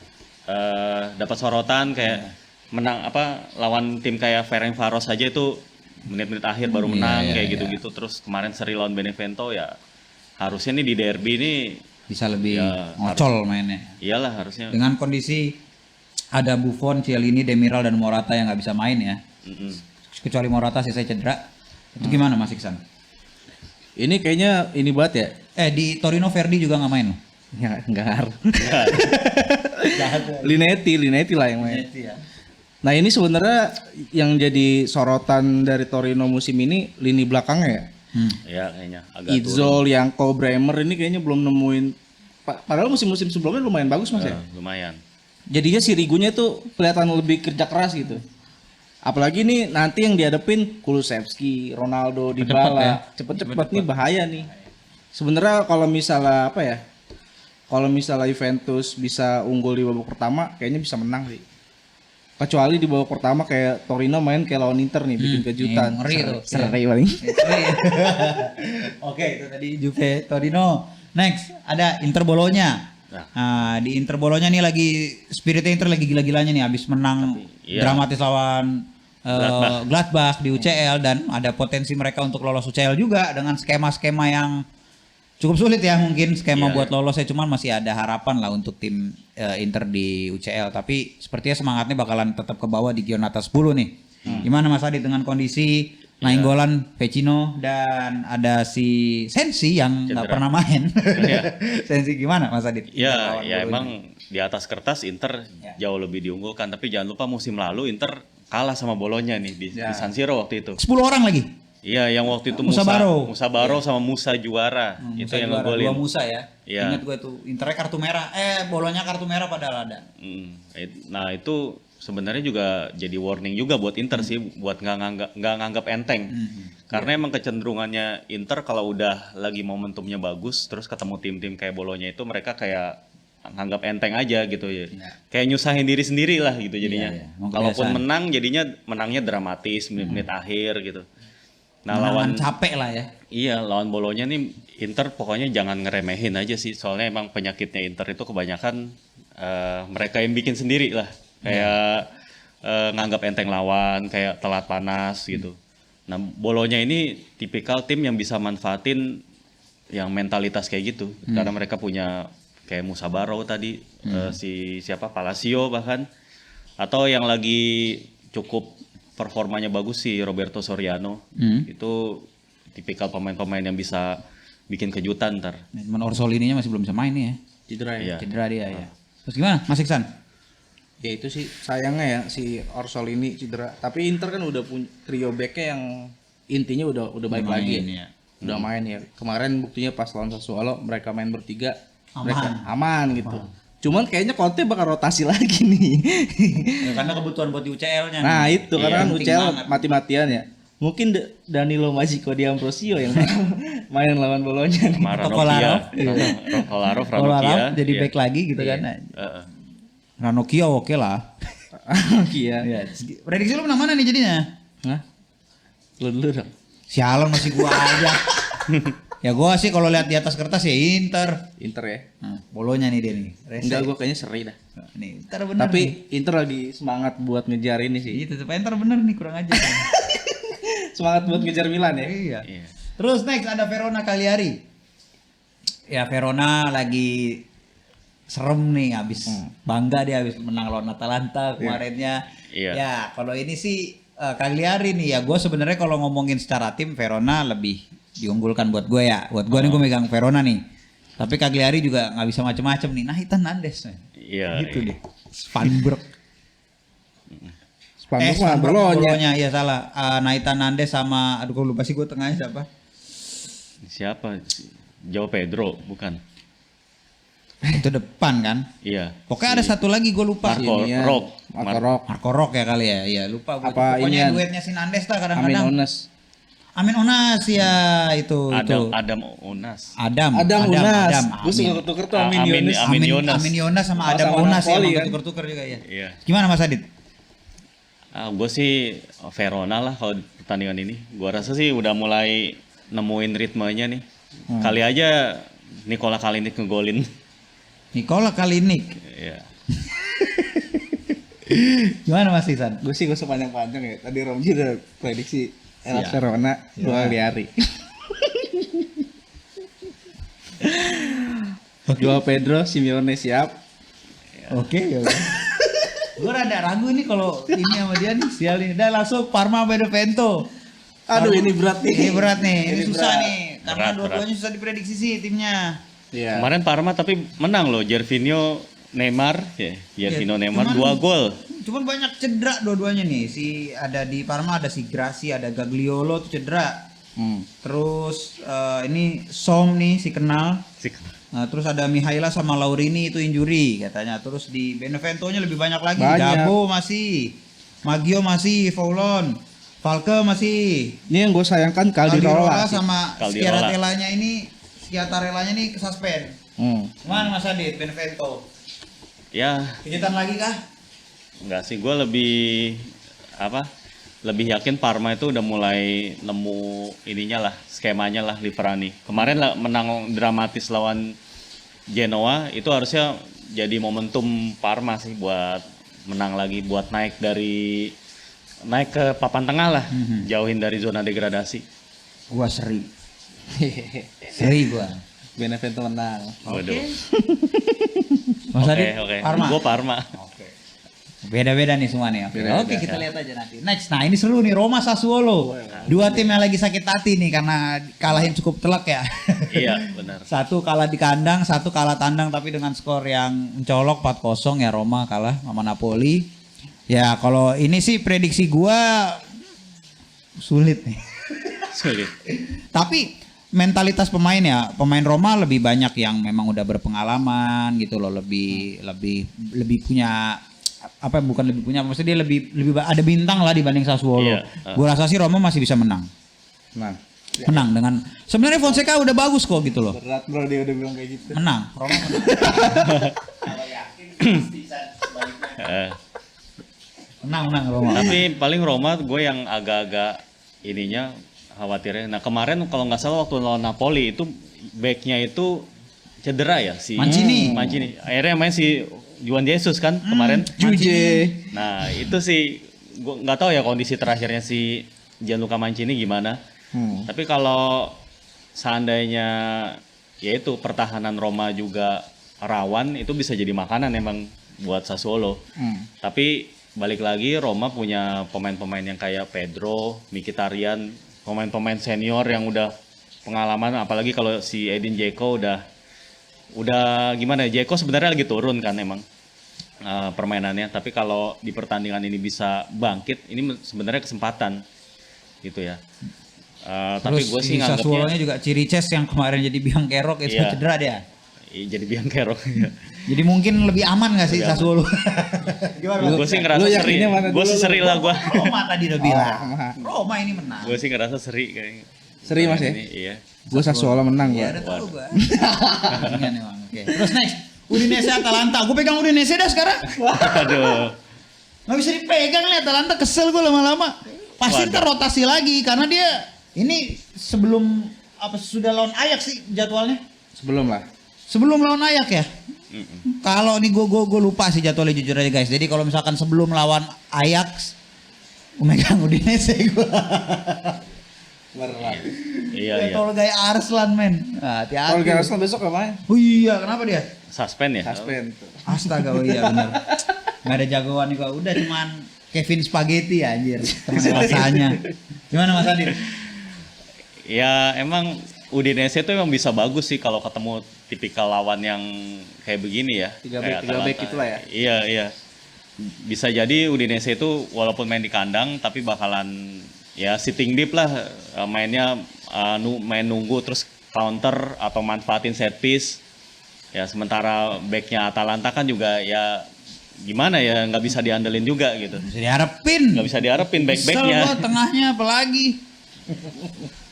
dapat sorotan kayak menang lawan tim kayak Ferencvaros aja itu menit-menit akhir baru menang kayak gitu-gitu. Terus kemarin seri lawan Benevento, ya harusnya nih di derby ini bisa lebih ngocol mainnya. Iyalah harusnya. Dengan kondisi ada Buffon, Chiellini, Demiral dan Morata yang nggak bisa main ya. Kecuali Morata sih saya cedera. Itu gimana Mas Iksan? Ini kayaknya ini banget ya. Di Torino Verdi juga nggak main loh. Ya enggak. Linetti lah yang main. Nah ini sebenarnya yang jadi sorotan dari Torino musim ini lini belakangnya ya. Ya kayaknya agak Izzol, Yanko, Bremer ini kayaknya belum nemuin. Padahal musim-musim sebelumnya lumayan bagus Mas ya. lumayan. Jadinya si Rigunya tuh kelihatan lebih kerja keras gitu. Apalagi nih nanti yang dihadapin Kulusevski, Ronaldo, Dybala, cepet-cepet nih bahaya nih. Sebenarnya kalau misalnya kalau misalnya Juventus bisa unggul di babak pertama, kayaknya bisa menang sih. Kecuali di babak pertama kayak Torino main kayak lawan Inter nih, bikin kejutan. Ngeri tuh. Serai paling. Oke, itu tadi Juve Torino. Next ada Inter Bologna. Nah, di Inter Bologna nih lagi spiritnya Inter lagi gila-gilanya nih, habis menang dramatis lawan Gladbach di UCL, dan ada potensi mereka untuk lolos UCL juga dengan skema-skema yang cukup sulit ya, mungkin skema buat lolos ya, cuman masih ada harapan lah untuk tim Inter di UCL, tapi sepertinya semangatnya bakalan tetap ke bawah di Giornata 10 nih. Gimana Mas Adit dengan kondisi Nainggolan, Vecino, dan ada si Sensi yang nggak pernah main. Sensi gimana Mas Adit? Ya emang di atas kertas Inter jauh lebih diunggulkan, tapi jangan lupa musim lalu Inter kalah sama Bologna nih di San Siro waktu itu. 10 orang lagi. Iya, yang waktu itu Musa Baro sama Musa juara. Itu Musa yang juara, ngegolin. dua Musa ya. Iya. Ingat gue tuh, Internya kartu merah. Bolanya kartu merah padahal ada. Nah, itu sebenarnya juga jadi warning juga buat Inter sih, buat nggak nganggap enteng. Karena emang kecenderungannya Inter kalau udah lagi momentumnya bagus, terus ketemu tim-tim kayak Bologna itu mereka kayak nganggap enteng aja gitu ya. Kayak nyusahin diri sendiri lah gitu jadinya. Kalaupun menang jadinya menangnya dramatis menit-menit akhir gitu. Nah, lawan capek lah ya. Iya, lawan Bologna nih Inter pokoknya jangan ngeremehin aja sih. Soalnya emang penyakitnya Inter itu kebanyakan mereka yang bikin sendiri lah. Kayak nganggap enteng lawan, kayak telat panas gitu. Nah, Bologna ini tipikal tim yang bisa manfaatin yang mentalitas kayak gitu. Karena mereka punya kayak Musa Baro tadi, si siapa Palacio bahkan, atau yang lagi cukup performanya bagus sih Roberto Soriano. Itu tipikal pemain-pemain yang bisa bikin kejutan ntar. Cuman Orsolininya masih belum bisa main nih ya. Cedera dia ya. Terus gimana Mas Iksan? Ya itu sih sayangnya ya si Orsolini cedera. Tapi Inter kan udah punya trio backnya yang intinya udah baik lagi ya. Udah main ya. Kemarin buktinya pas lawan Sassuolo mereka main bertiga, mereka aman gitu. Cuman kayaknya Conte bakal rotasi lagi nih. Karena kebutuhan buat di UCL-nya. Nah itu karena kan UCL mati-matian ya. Mungkin Danilo Magico di Ambrosio yang main lawan Bologna. Kolarov, Ranocchia. Jadi back lagi gitu kan. Ranocchia oke lah. Iya. Prediksi lu menang mana nih jadinya? Hah? Lu dulu dong. Sialan masih gua aja. Ya gua sih kalau lihat di atas kertas ya Inter. Inter ya. Nah, polonya nih dia nih. Rese. Enggak, gue kayaknya seri dah. Nih, Inter bener. Tapi nih. Inter lagi semangat buat ngejar ini sih. Iya, tetep Inter bener nih kurang aja. Semangat buat ngejar Milan ya. Iya. Iya. Terus next ada Verona Cagliari. Ya Verona lagi serem nih habis bangga dia habis menang lawan Atalanta kemarinnya. Iya. Ya kalau ini sih Cagliari nih ya gue sebenarnya kalau ngomongin secara tim Verona lebih diunggulkan buat gue ya. Buat gue nih gue megang Verona nih. Tapi Cagliari juga nggak bisa macem-macem nih. Nathan Nandes. Iya. Gitu deh. Spanberg. Spanduk mah Bologna. Bologna ya salah. Nathan Nandes sama aduh gue lupa sih gue tengahnya siapa. Siapa? Joao Pedro, bukan? Itu depan kan. Iya. Pokoknya ada satu lagi gue lupa. Marco Inian, Rock. Marco Rock. Marco Rock ya kali ya. Iya lupa gue. Apa Pokoknya inian? duetnya si Nandes lah Amin kadang-kadang. Onas. Amin Onas ya itu. Adam Onas. Adam Unas. Adam. Gue suka tuker tuh Amin Amin- Yonas. Amin Yonas. Amin Yonas sama Oh, Adam sama Onas ya Napoli emang kan? tuker-tuker juga ya. Iya. Gimana Mas Adit? Gue sih Verona lah kalau di pertandingan ini. Gue rasa sih udah mulai nemuin ritmenya nih. Kali aja Nikola Kalinic ngegolin. Nikola Kalinic. Iya. Gimana Mas Isan? Gue sih gak usah panjang-panjang ya. Tadi Romji udah prediksi Hellas Verona 2 hari. Joao Pedro, Simeone siap. Oke ya. Gue rada ragu nih kalau ini sama dia nih sial nih. Udah langsung Parma Benevento. Aduh ini berat nih. Ini berat nih, ini Ini susah berat. nih. Karena Berat, dua-duanya susah diprediksi sih timnya. Iya. Kemarin Parma tapi menang loh. Gervinho Neymar, Gervinho Iya, Neymar cuman- 2 gol. Cuman banyak cedera dua-duanya nih. Si ada di Parma ada si Grassi, ada Gagliolo tuh cedera. Terus ini Som nih si kenal. Nah, terus ada Mihaila sama Laurini itu injury katanya. Terus di Beneventonya lebih banyak lagi. Banyak. Dabo masih, Maggio masih, Foulon, Falke masih. Ini yang gue sayangkan Caldirola Caldirola sih. Caldirola. sama Schiattarellanya ini ke suspend. Gimana Mas Adit, Benevento? Ya, Kejutan lagi kah? enggak sih. Gue lebih yakin Parma itu udah mulai nemu ininya lah, skemanya lah Liverani. Kemarin lah menang dramatis lawan Genoa, itu harusnya jadi momentum Parma sih buat menang lagi, buat naik ke papan tengah lah, jauhin dari zona degradasi. Gua seri. Seri gua. Benevento menang. Waduh. Mas Adit, Oke. Parma. Gue Parma. Beda-beda nih semua nih. Oke, Beda-beda. Oke, kita lihat aja nanti. Next, nah ini seru nih Roma Sassuolo. Dua tim yang lagi sakit hati nih karena kalahin cukup telak ya. Iya, benar. Satu kalah di kandang, satu kalah tandang tapi dengan skor yang mencolok 4-0 ya Roma kalah sama Napoli. Ya kalau ini sih prediksi gua sulit nih. Sulit. Tapi mentalitas pemain ya, pemain Roma lebih banyak yang memang udah berpengalaman gitu loh, lebih punya apa bukan lebih punya, maksudnya dia lebih ada bintang lah dibanding Sassuolo. Iya. Gua rasa sih Roma masih bisa menang. Nah, Menang dengan sebenarnya Fonseca udah bagus kok gitu loh. berat bro dia udah bilang kayak gitu. Menang, Roma menang. Eh, Menang Roma. Tapi paling Roma gue yang agak-agak ininya khawatirnya. Nah kemarin kalau nggak salah waktu lawan Napoli itu backnya itu cedera ya si Mancini. Akhirnya main si Juan Jesus kan kemarin. Juje. Nah itu sih gue nggak tahu ya kondisi terakhirnya si Gianluca Mancini gimana. Tapi kalau seandainya ya itu pertahanan Roma juga rawan, itu bisa jadi makanan emang buat Sassuolo. Tapi balik lagi Roma punya pemain-pemain yang kayak Pedro, Mkhitaryan, pemain-pemain senior yang udah pengalaman, apalagi kalau si Edin Dzeko udah gimana ya, Dzeko sebenarnya lagi turun kan emang permainannya, tapi kalau di pertandingan ini bisa bangkit, ini sebenarnya kesempatan gitu ya. Tapi gue sih di Sassuolo-nya nganggapnya juga Cirices yang kemarin jadi biang kerok itu Iya. cedera dia. jadi biang kerok. Jadi mungkin lebih aman gak sih Sassuolo? Gimana? Gue sih ngerasa Lu seri. yakinnya mana Gue dulu sih lu? seri lah gue. Roma tadi udah bilang. Roma. Roma ini menang. Gue sih ngerasa seri kayaknya. Seri Mas ya? Ini, iya. Gue Sassuolo menang Ya gua. udah tahu gua. Ingat emang. Oke. Terus next, Udinese Atalanta. Gue pegang Udinese dah sekarang. Aduh. Nggak bisa dipegang nih Atalanta, kesel gue lama-lama. Pasti Waduh. ntar rotasi lagi karena dia ini sebelum apa sudah lawan Ajax sih jadwalnya? Sebelum lah. Sebelum lawan Ajax ya? Kalau nih gue lupa sih jadwalnya jujur aja guys. Jadi kalau misalkan sebelum lawan Ajax, gue megang Udinese gue. Iya. Tol gaya Arslan men. Nah, hati-hati. Kalau Garasel besok gak main? Oh iya, kenapa dia? Suspend ya? Suspend. Astaga, oh iya benar. Gak ada jagoan juga, udah cuman Kevin Spaghetti anjir, teman rasanya. Gimana Mas Adit? Ya emang Udinese itu emang bisa bagus sih kalau ketemu tipikal lawan yang kayak begini ya. Tiga Kayak back Atalanta. itulah ya. Iya. Bisa jadi Udinese itu walaupun main di kandang tapi bakalan ya sitting deep lah, mainnya main nunggu terus counter atau manfaatin set piece. Ya sementara backnya Atalanta kan juga ya gimana ya, nggak bisa diandelin juga gitu. Bisa diharapin. Nggak bisa diharapin Kesel back-backnya. gua tengahnya apalagi.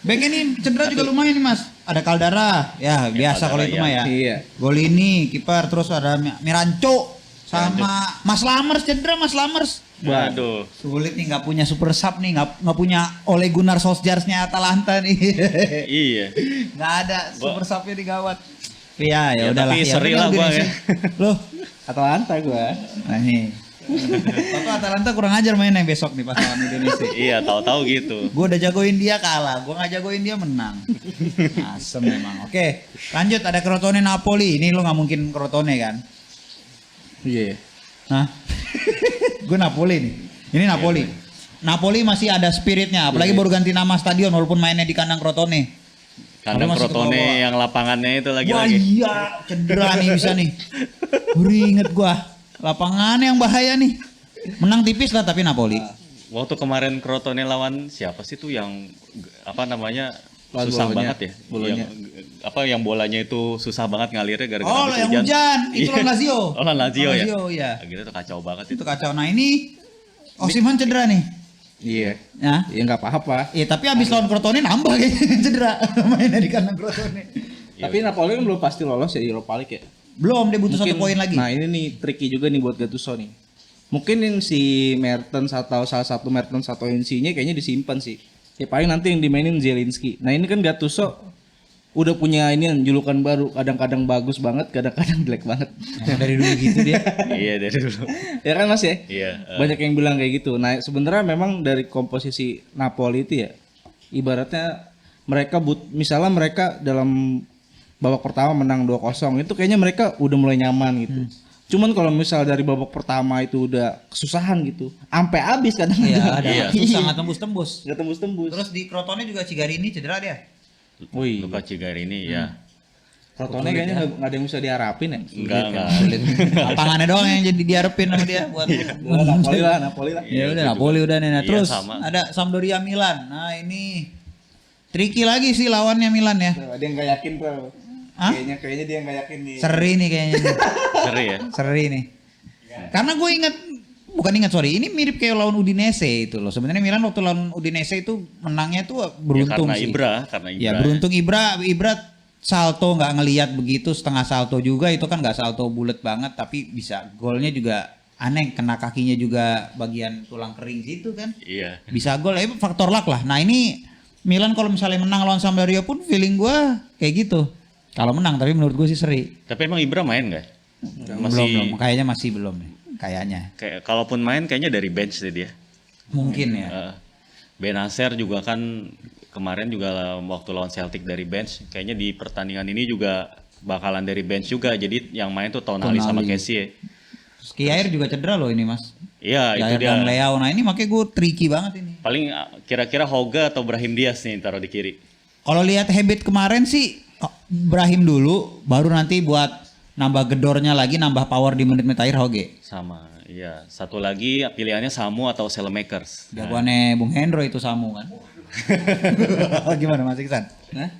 Back ini cedera juga lumayan nih Mas. Ada Caldara, ya biasa Caldara, kalau itu ya. mah ya. Iya. Golini kiper, terus ada Miranco sama Mas Lamers cedera Mas Lamers. Waduh. Sulit nih nggak punya super sub nih, nggak punya Ole Gunnar Solskjaer-nya Atalanta nih. Iya. Nggak ada super subnya di gawat. Iya ya Ya, udahlah. tapi Ya, seri udah, lah gua Udinese. ya. Loh, Atalanta gua. nah nih. Atau Atalanta kurang ajar mainnya besok nih pas lawan Indonesia. Iya, tahu-tahu gitu. Gue udah jagoin dia kalah, gue nggak jagoin dia menang. Asem memang. Oke, lanjut ada Crotone Napoli. Ini lo nggak mungkin Crotone kan? Iya. Nah, gue Napoli nih. Ini Napoli. Napoli masih ada spiritnya, apalagi baru ganti nama stadion walaupun mainnya di kandang Crotone. Kandang Masih ke bawah. Crotone yang lapangannya itu Wah lagi-lagi. iya, cedera nih bisa nih. Ngeri inget gue. Lapangan yang bahaya nih. Menang tipis lah tapi Napoli. Waktu kemarin Crotone lawan siapa sih tuh yang apa namanya Lawan susah Bolonya. banget ya. Bolonya. Yang bolanya itu susah banget ngalirnya gara-gara Oh, habis yang hujan. Itu lawan Lazio. Oh, lawan Lazio ya. Iya. Gitu tuh kacau banget Itu itu. kacau. Nah ini Osimhen cedera nih. Iya. Ya. Ya nggak apa-apa. Iya tapi abis lawan Crotone nambah kayaknya cedera mainnya di kandang Crotone. Tapi Napoli kan belum pasti lolos ya di Europa League ya. Belum, dia butuh 1 poin lagi. Nah ini nih tricky juga nih buat Gattuso nih. Mungkin ini si Mertens atau salah satu Mertens atau Insigne kayaknya disimpan sih. Ya paling nanti yang dimainin Zielinski. Nah ini kan Gattuso udah punya ini julukan baru. Kadang-kadang bagus banget, kadang-kadang jelek banget. Emang dari dulu gitu dia. Iya dari dulu. Ya kan Mas ya? Iya. Banyak yang bilang kayak gitu. Nah sebenarnya memang dari komposisi Napoli itu ya, ibaratnya mereka misalnya mereka dalam babak pertama menang 2-0 itu kayaknya mereka udah mulai nyaman gitu. Cuman kalau misal dari babak pertama itu udah kesusahan gitu, sampai habis kadang Iya, ada Iya. susah nggak tembus-tembus. nggak tembus-tembus. Terus di Crotone juga Cigarini cedera dia. Wih, Luka Cigarini ya. Crotone kayaknya nggak ada yang bisa diharapin ya. Enggak. Lapangannya doang yang jadi diharapin sama dia buat. Napoli lah. Ya udah Napoli udah nih. Nah, Iya, terus sama. ada Sampdoria Milan. Nah, ini tricky lagi sih lawannya Milan ya. Ada yang nggak yakin tuh. Hah? Kayaknya dia nggak yakin nih. Seri nih kayaknya. Seri ya. Seri nih. Karena gue sorry, ini mirip kayak lawan Udinese itu loh. Sebenarnya Milan waktu lawan Udinese itu menangnya tuh beruntung Ya, sih. karena Ibra. Ya beruntung Ibra salto nggak ngelihat begitu, setengah salto juga itu kan nggak salto bulat banget tapi bisa golnya juga aneh, kena kakinya juga bagian tulang kering situ kan. Iya. Bisa gol, faktor luck lah. Nah ini Milan kalau misalnya menang lawan Sampdoria pun feeling gue kayak gitu. Kalau menang tapi menurut gue sih seri. Tapi emang Ibra main nggak? Belum, kayaknya masih belum nih. Kayaknya. Kayak kalaupun main kayaknya dari bench sih dia. Mungkin ya. Benacer juga kan kemarin juga waktu lawan Celtic dari bench. Kayaknya di pertandingan ini juga bakalan dari bench juga. Jadi yang main tuh Tonali sama Kessie. Kiair juga cedera loh ini mas. Iya itu Kiair dia. dan Leao. Nah ini makanya gue tricky banget ini. Paling kira-kira Hoga atau Brahim Diaz nih taruh di kiri. Kalau lihat habit kemarin sih Brahim dulu, baru nanti buat nambah gedornya lagi, nambah power di menit-menit akhir Hoge. Sama, iya. Satu lagi pilihannya Samu atau Selemakers. Jagoannya Bung Hendro itu Samu kan. Gimana Mas Iksan? Nah,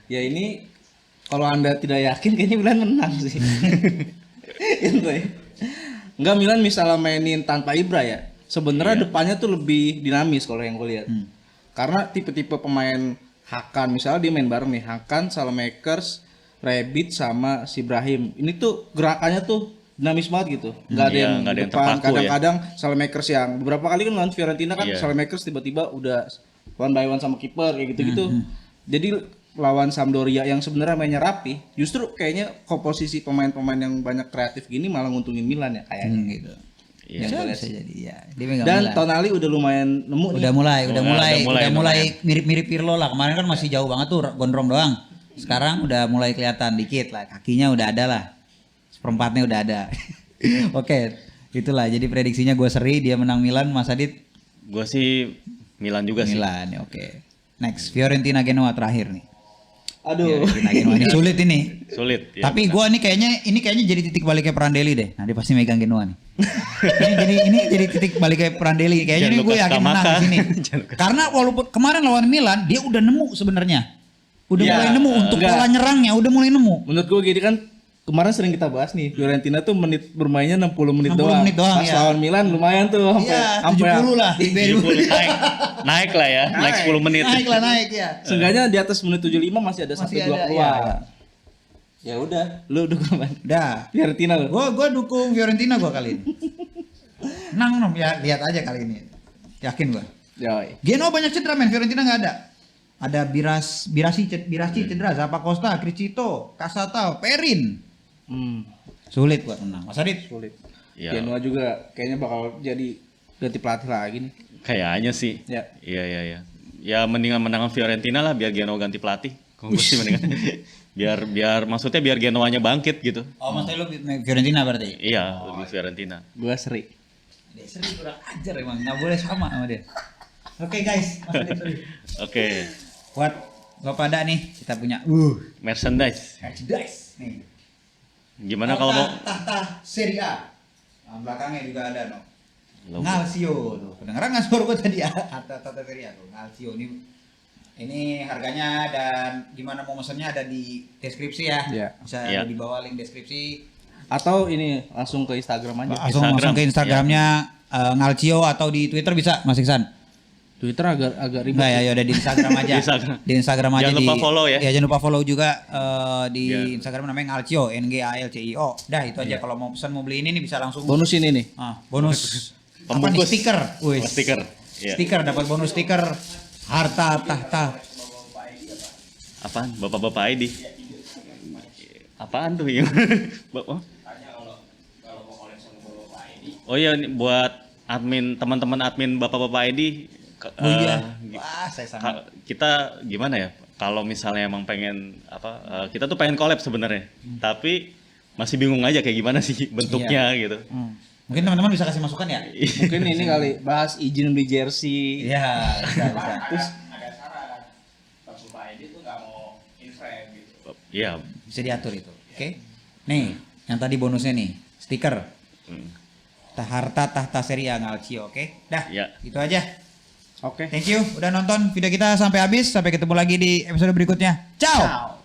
ya ini kalau Anda tidak yakin kayaknya Milan menang sih. Gitu ya. Enggak, Milan misalnya mainin tanpa Ibra ya. Sebenarnya depannya tuh lebih dinamis kalau yang gue lihat. Karena tipe-tipe pemain Hakan, misalnya dia main bareng nih, Hakan, Salemakers, Rebic sama si Brahim. Ini tuh gerakannya tuh dinamis banget gitu. Enggak ada Iya, yang nggak ada yang depan. terpaku ya. Kadang-kadang Salemakers yang beberapa kali kan lawan Fiorentina kan Iya. Salemakers tiba-tiba udah one by one sama kiper kayak gitu-gitu. Jadi lawan Sampdoria yang sebenarnya mainnya rapi, justru kayaknya komposisi pemain-pemain yang banyak kreatif gini malah nguntungin Milan ya kayaknya. gitu. Iya. Bisa jadi ya. Dia megang Dan Milan. Tonali udah lumayan nemu nih. Udah mulai mirip-mirip Pirlo lah. Kemarin kan masih jauh banget tuh gondrong doang. Sekarang udah mulai kelihatan dikit lah. Kakinya udah ada lah. Seperempatnya udah ada. Oke, itulah. Jadi prediksinya gue seri dia menang Milan, Mas Adit Gue sih Milan juga sih. Milan. Ya, oke. Next Fiorentina Genoa terakhir nih. Aduh. Fiorentina Genoa ini sulit ini. Sulit. Ya, Tapi gue nih kayaknya jadi titik baliknya Prandelli deh. Nah dia pasti megang Genoa nih. ini jadi titik baliknya Prandelli. Kayaknya nih gue yakin menang di sini. Karena walaupun kemarin lawan Milan dia udah nemu sebenarnya. Udah Ya, mulai nemu untuk enggak. pola nyerangnya udah mulai nemu. Menurut gue gini kan kemarin sering kita bahas nih Fiorentina tuh menit bermainnya 60 menit 60 doang. menit doang, Pas ya. lawan Milan lumayan tuh sampai Iya 70 lah. 70 naik lah ya, naik 10 menit. Naik ya. Seenggaknya di atas menit 75 masih ada Masih 1-2 ada, keluar. iya. Ya udah, lu dukung mana? Udah. Fiorentina lu. Gue dukung Fiorentina gue kali ini. Menang ya lihat aja kali ini. Yakin gue. Yoi. Genoa banyak cedera men, Fiorentina nggak ada. Ada Birasi cedera, Zappa Costa, Cricito, Casata, Perin. Sulit buat menang. Mas Adit. Sulit. Ya. Genoa juga kayaknya bakal jadi ganti pelatih lagi nih. Kayaknya sih. Ya. Iya. Ya mendingan menangan Fiorentina lah biar Genoa ganti pelatih. Kalau gue sih mendingan. biar maksudnya biar Genoanya bangkit gitu. Oh, maksudnya lu Fiorentina berarti? Iya, lebih Fiorentina. Gua seri. Dia sering kurang ajar emang, nggak boleh sama dia. Oke guys, Mas Adit seri. Oke. Buat lo pada nih, kita punya Merchandise. merchandise nih. Gimana kalau mau tahta Serie A. Nah, belakangnya juga ada no. Logo. Ngalsio tuh. Kedengeran nggak suara gue tadi ya? Tahta Serie A tuh. Ngalsio ini harganya dan gimana mau mesennya ada di deskripsi ya. Iya. Bisa Iya. di bawah link deskripsi. Atau ini langsung ke Instagram aja. Langsung ke Instagramnya Ngalcio atau di Twitter bisa Mas Iksan. Twitter agak ribet. Enggak ya udah di Instagram aja. Di Instagram. Di Instagram aja. Jangan lupa follow ya. Jangan lupa follow juga di Iya. Instagram namanya Ngalcio, NGALCIO. Dah itu aja kalau mau pesan mau beli ini nih bisa langsung Bonus ini nih. bonus apa nih Pembungkus. stiker. Wih. Stiker. Iya. Stiker dapat bonus stiker harta tahta. Apaan? Bapak-bapak ID. Apaan tuh yang? Oh iya ini buat admin teman-teman admin bapak-bapak ID. Oh iya. Wah, saya sama. Kita gimana ya? Kalau misalnya emang pengen apa? Kita tuh pengen collab sebenarnya. Tapi masih bingung aja kayak gimana sih bentuknya gitu. Mungkin teman-teman bisa kasih masukan ya? Mungkin ini kali bahas izin beli jersey. Iya, bisa. Terus ada syarat bapak ID tuh nggak mau in-frame gitu. Iya. Bisa diatur itu. Oke. Nih, yang tadi bonusnya nih, stiker. Hmm. Harta tahta Serie A Ngalcio, oke? Dah, Ya. itu aja. oke. Thank you udah nonton video kita sampai habis. Sampai ketemu lagi di episode berikutnya. Ciao. Ciao.